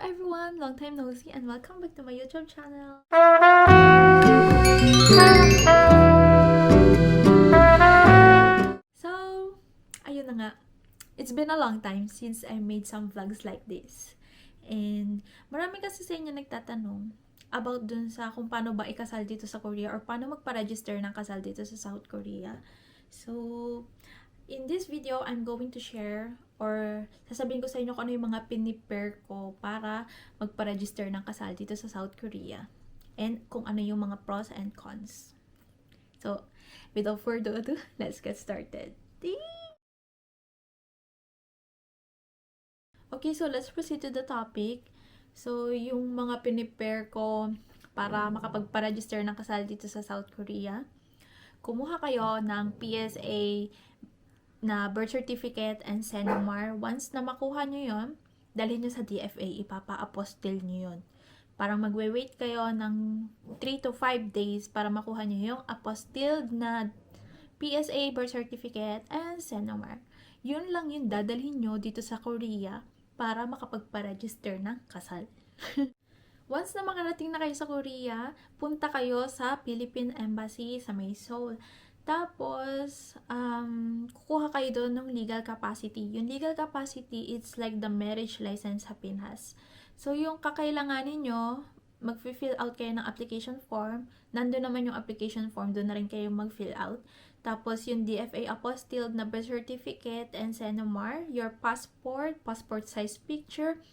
everyone, long time no see and welcome back to my YouTube channel. So, ayun na nga. It's been a long time since I made some vlogs like this. And marami kasi sa inyo nagtatanong about dun sa kung paano ba ikasal dito sa Korea or paano magpa-register ng kasal dito sa South Korea. So, in this video, I'm going to share or sasabihin ko sa inyo kung ano yung mga pinipare ko para magpa-register ng kasal dito sa South Korea. And kung ano yung mga pros and cons. So, without further ado, let's get started. Okay, so let's proceed to the topic. So, yung mga pinipare ko para makapagpa-register ng kasal dito sa South Korea. Kumuha kayo ng PSA na birth certificate and SENOMAR. Once na makuha nyo yun, dalhin nyo sa DFA, ipapa-apostle nyo yun. Parang magwe-wait kayo ng 3 to 5 days para makuha nyo yung apostilled na PSA birth certificate and SENOMAR. Yun lang yung dadalhin nyo dito sa Korea para makapagpa-register ng kasal. Once na makarating na kayo sa Korea, punta kayo sa Philippine Embassy sa may Seoul. Tapos, kukuha kayo doon ng legal capacity. Yung legal capacity, it's like the marriage license sa Pinas. So, yung kakailanganin nyo, mag-fill out kayo ng application form. Nandun naman yung application form, doon na rin kayo mag-fill out. Tapos, yung DFA apostilled na birth certificate and SENOMAR, your passport size picture,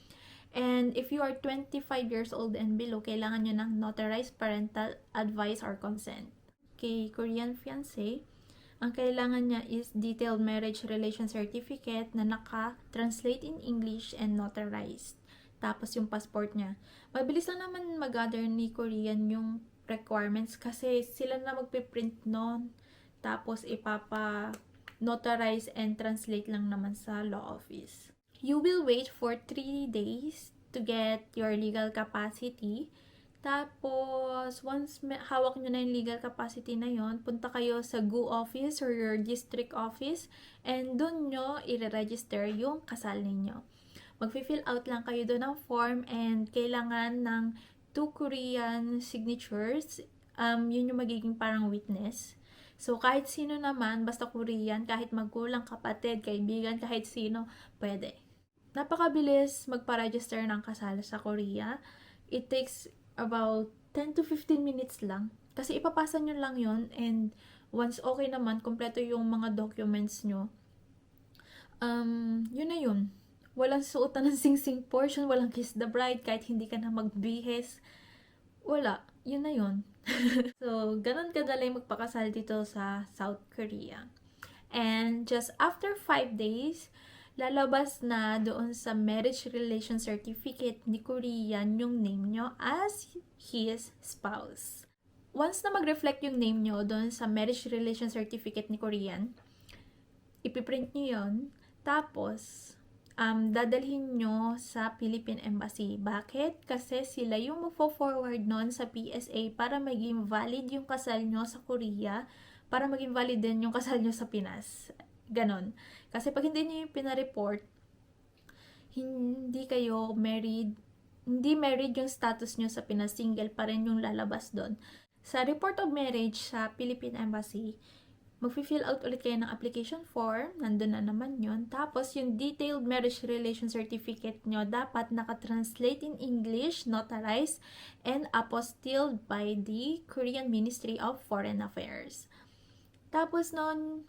and if you are 25 years old and below, kailangan nyo ng notarized parental advice or consent. Kay Korean fiancé, ang kailangan niya is detailed marriage relation certificate na naka-translate in English and notarized. Tapos yung passport niya. Mabilis lang naman mag-gather ni Korean yung requirements kasi sila na magpiprint nun. Tapos ipapa-notarize and translate lang naman sa law office. You will wait for 3 days to get your legal capacity. Tapos, once hawak nyo na yung legal capacity na yon, punta kayo sa GU office or your district office and dun nyo i-register yung kasal ninyo. Mag-fill out lang kayo doon ng form and kailangan ng 2 Korean signatures. Yun yung magiging parang witness. So, kahit sino naman, basta Korean, kahit magulang, kapatid, kaibigan, kahit sino, pwede. Napakabilis magpa-register ng kasal sa Korea. It takes about 10 to 15 minutes lang. Kasi ipapasa nyo lang yun and once okay naman, kompleto yung mga documents nyo, yun na yun. Walang suotan ng sing-sing portion, walang kiss the bride, kahit hindi ka na magbihis. Wala. Yun na yun. So, ganun kadali magpakasal dito sa South Korea. And just after 5 days, lalabas na doon sa marriage relation certificate ni Korean yung name nyo as his spouse. Once na mag-reflect yung name nyo doon sa marriage relation certificate ni Korean, ipiprint nyo yun, tapos dadalhin nyo sa Philippine Embassy. Bakit? Kasi sila yung magpo-forward nun sa PSA para maging valid yung kasal nyo sa Korea, para maging valid din yung kasal nyo sa Pinas. Ganon. Kasi pag hindi nyo yung pinareport, hindi kayo married, hindi married yung status nyo sa Pinas, single pa rin yung lalabas doon. Sa report of marriage sa Philippine Embassy, mag-fill out ulit kayo ng application form, nandun na naman yun. Tapos yung detailed marriage relation certificate nyo dapat naka-translate in English, notarized, and apostilled by the Korean Ministry of Foreign Affairs. Tapos nun,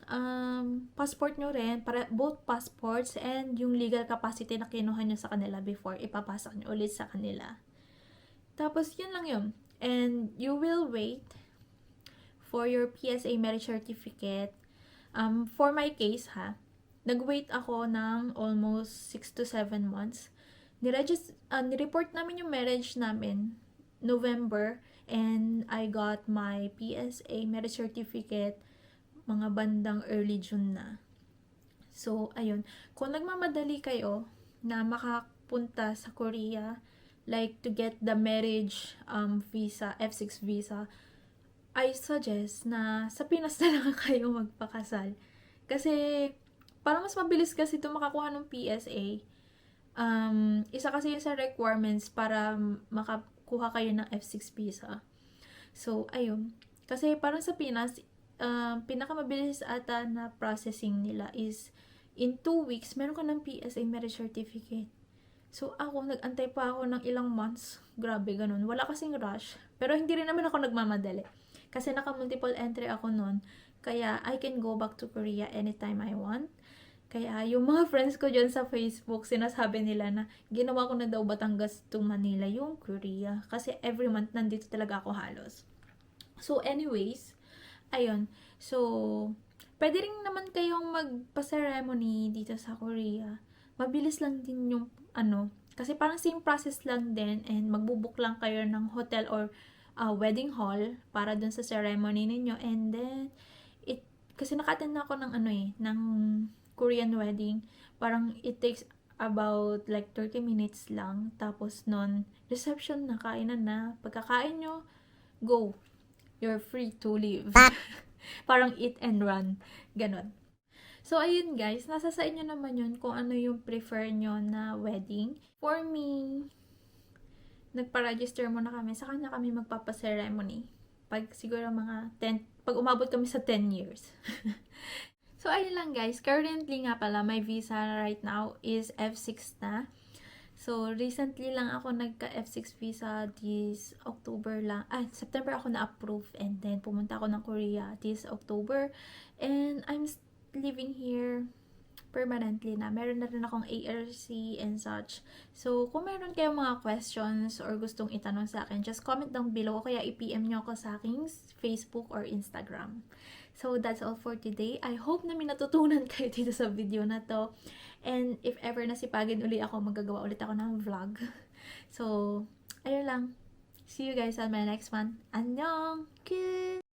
passport nyo rin, para both passports and yung legal capacity na kinuha nyo sa kanila before, ipapasa nyo ulit sa kanila. Tapos yun lang yun. And you will wait for your PSA marriage certificate. For my case nag-wait ako ng almost 6 to 7 months. Nireport namin yung marriage namin November and I got my PSA marriage certificate mga bandang early June na. So, ayun. Kung nagmamadali kayo na makapunta sa Korea, like to get the marriage visa, F6 visa, I suggest na sa Pinas na lang kayo magpakasal. Kasi, para mas mabilis kasi ito makakuha ng PSA, Isa kasi yun sa requirements para makakuha kayo ng F6 visa. So, ayun. Kasi parang sa Pinas, pinakamabilis ata na processing nila is in 2 weeks, meron ka ng PSA marriage certificate. So, ako, nag-antay pa ako ng ilang months. Grabe, ganun. Wala kasing rush. Pero hindi rin naman ako nagmamadali. Kasi naka-multiple entry ako nun. Kaya, I can go back to Korea anytime I want. Kaya, yung mga friends ko dyan sa Facebook, sinasabi nila na ginawa ko na daw Batangas to Manila yung Korea. Kasi every month, nandito talaga ako halos. So, anyways, ayun. So, pwede rin naman kayong magpa-ceremony dito sa Korea. Mabilis lang din yung kasi parang same process lang din and magbubook lang kayo ng hotel or wedding hall para dun sa ceremony ninyo and then kasi naka-attend na ako ng ng Korean wedding. Parang it takes about like 30 minutes lang. Tapos nun, reception na, kainan na. Pagkakain nyo, go. You're free to leave. Parang eat and run. Ganon. So, ayun guys, nasa sa inyo naman yun kung ano yung prefer nyo na wedding. For me, nagpa-register muna kami. Sa kanya kami magpapa-ceremony. Pag siguro pag umabot kami sa 10 years. So, ayun lang guys. Currently nga pala, my visa right now is F6 na. So, recently lang ako nagka-F6 visa this October lang. September ako na-approve and then pumunta ako ng Korea this October. And I'm living here permanently na. Meron na rin akong ARC and such. So, kung meron kayong mga questions or gustong itanong sa akin, just comment down below o kaya i-PM nyo ako sa aking Facebook or Instagram. So, that's all for today. I hope na may natutunan kayo dito sa video na to. And if ever nasipagin uli ako, magagawa ulit ako ng vlog. So, ayun lang. See you guys on my next one. Annyeong!